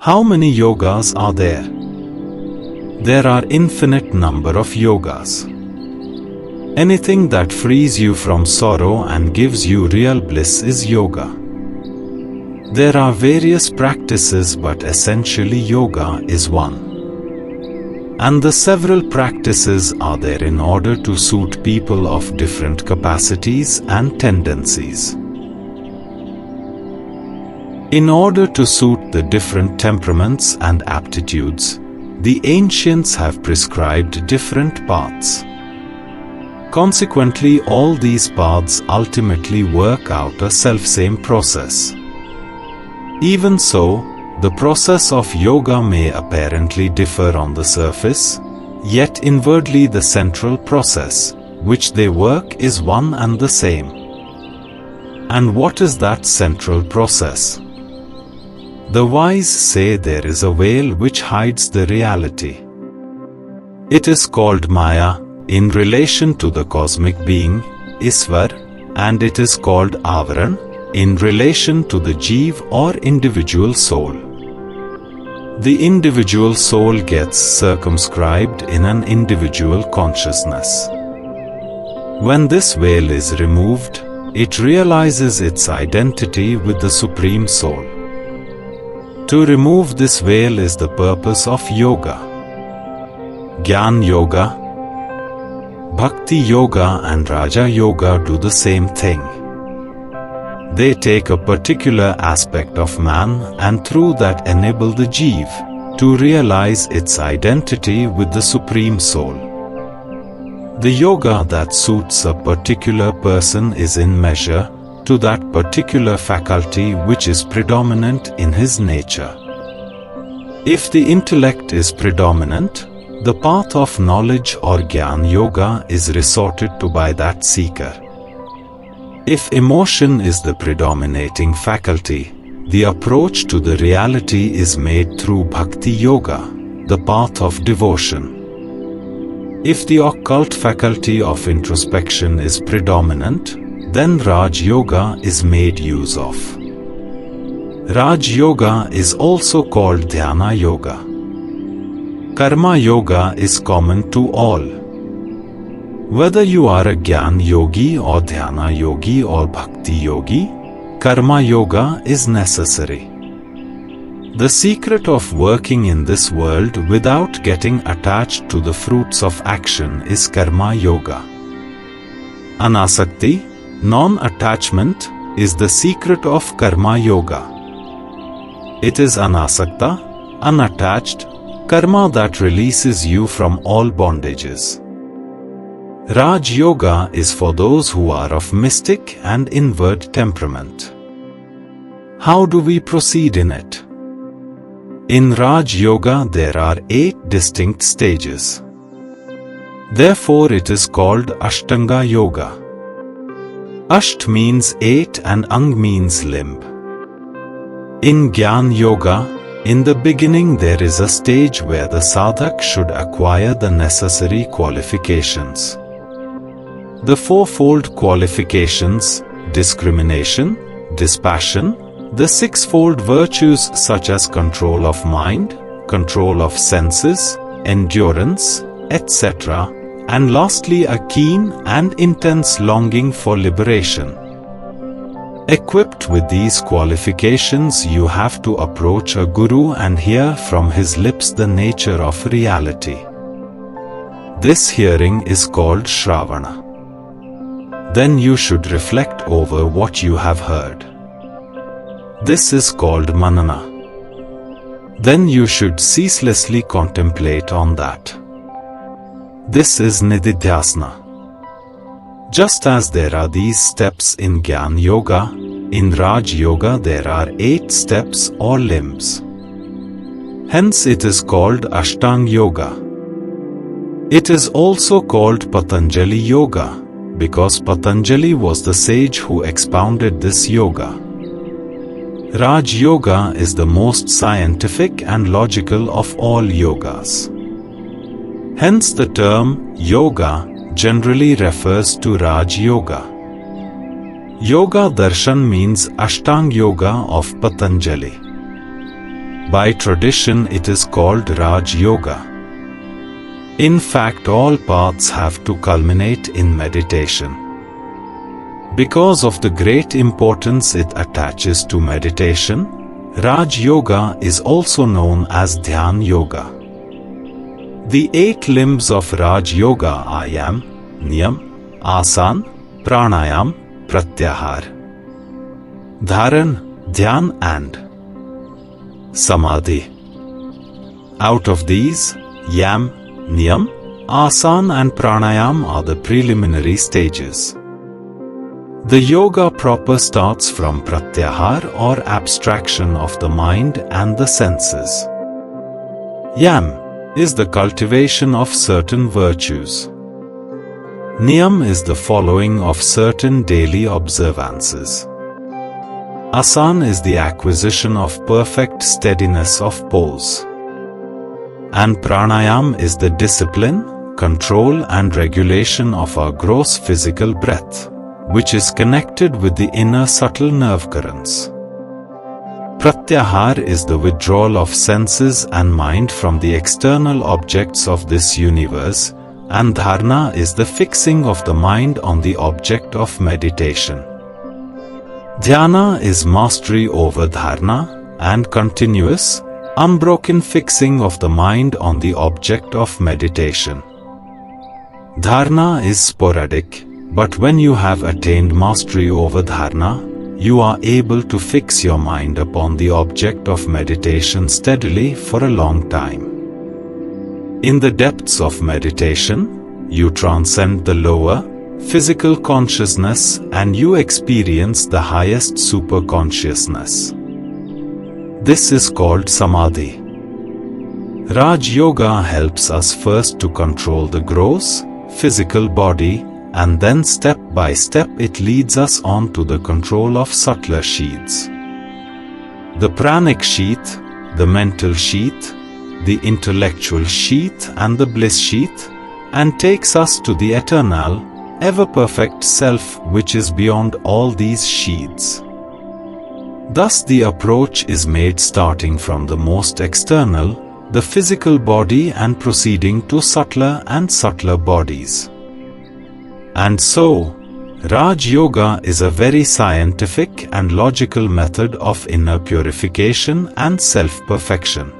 How many yogas are there? There are infinite number of yogas. Anything that frees you from sorrow and gives you real bliss is yoga. There are various practices, but essentially yoga is one. And the several practices are there in order to suit people of different capacities and tendencies. In order to suit the different temperaments and aptitudes, the ancients have prescribed different paths. Consequently, all these paths ultimately work out a self-same process. Even so, the process of yoga may apparently differ on the surface, yet inwardly the central process, which they work, is one and the same. And what is that central process? The wise say there is a veil which hides the reality. It is called Maya, in relation to the cosmic being, Iswar, and it is called Avaran, in relation to the Jeev or individual soul. The individual soul gets circumscribed in an individual consciousness. When this veil is removed, it realizes its identity with the Supreme Soul. To remove this veil is the purpose of yoga. Jnana Yoga, Bhakti Yoga and Raja Yoga do the same thing. They take a particular aspect of man and through that enable the Jeev to realize its identity with the Supreme Soul. The yoga that suits a particular person is in measure to that particular faculty which is predominant in his nature. If the intellect is predominant, the path of knowledge or Jnana Yoga is resorted to by that seeker. If emotion is the predominating faculty, the approach to the reality is made through Bhakti Yoga, the path of devotion. If the occult faculty of introspection is predominant, then Raj Yoga is made use of. Raj Yoga is also called Dhyana Yoga. Karma Yoga is common to all. Whether you are a Jnana Yogi or Dhyana Yogi or Bhakti Yogi, Karma Yoga is necessary. The secret of working in this world without getting attached to the fruits of action is Karma Yoga. Anasakti, non-attachment, is the secret of Karma Yoga. It is anasakta, unattached, karma that releases you from all bondages. Raj Yoga is for those who are of mystic and inward temperament. How do we proceed in it? In Raj Yoga there are 8 distinct stages. Therefore it is called Ashtanga Yoga. Asht means 8 and Ang means limb. In Jnana Yoga, in the beginning there is a stage where the sadhak should acquire the necessary qualifications. The fourfold qualifications, discrimination, dispassion, the sixfold virtues such as control of mind, control of senses, endurance, etc., and lastly a keen and intense longing for liberation. Equipped with these qualifications, you have to approach a guru and hear from his lips the nature of reality. This hearing is called Shravana. Then you should reflect over what you have heard. This is called Manana. Then you should ceaselessly contemplate on that. This is Nididhyasana. Just as there are these steps in Jnana Yoga, in Raj Yoga there are 8 steps or limbs. Hence it is called Ashtanga Yoga. It is also called Patanjali Yoga, because Patanjali was the sage who expounded this yoga. Raj Yoga is the most scientific and logical of all yogas. Hence the term yoga generally refers to Raj Yoga. Yoga Darshan means Ashtanga Yoga of Patanjali. By tradition it is called Raj Yoga. In fact, all paths have to culminate in meditation. Because of the great importance it attaches to meditation, Raj Yoga is also known as Dhyan Yoga. The 8 limbs of Raj Yoga are Yam, Niyam, Asan, Pranayam, Pratyahar, Dharan, Dhyan and Samadhi. Out of these, Yam, Niyam, Asan and Pranayam are the preliminary stages. The yoga proper starts from Pratyahar or abstraction of the mind and the senses. Yam is the cultivation of certain virtues. Niyam is the following of certain daily observances. Asan is the acquisition of perfect steadiness of pose. And Pranayam is the discipline, control and regulation of our gross physical breath, which is connected with the inner subtle nerve currents. Pratyahar is the withdrawal of senses and mind from the external objects of this universe, and Dharana is the fixing of the mind on the object of meditation. Dhyana is mastery over Dharana and continuous, unbroken fixing of the mind on the object of meditation. Dharana is sporadic, but when you have attained mastery over Dharana, you are able to fix your mind upon the object of meditation steadily for a long time. In the depths of meditation, you transcend the lower, physical consciousness and you experience the highest superconsciousness. This is called Samadhi. Raj Yoga helps us first to control the gross, physical body, and then step by step it leads us on to the control of subtler sheaths. The pranic sheath, the mental sheath, the intellectual sheath and the bliss sheath, and takes us to the eternal, ever-perfect self which is beyond all these sheaths. Thus the approach is made starting from the most external, the physical body, and proceeding to subtler and subtler bodies. And so, Raj Yoga is a very scientific and logical method of inner purification and self-perfection.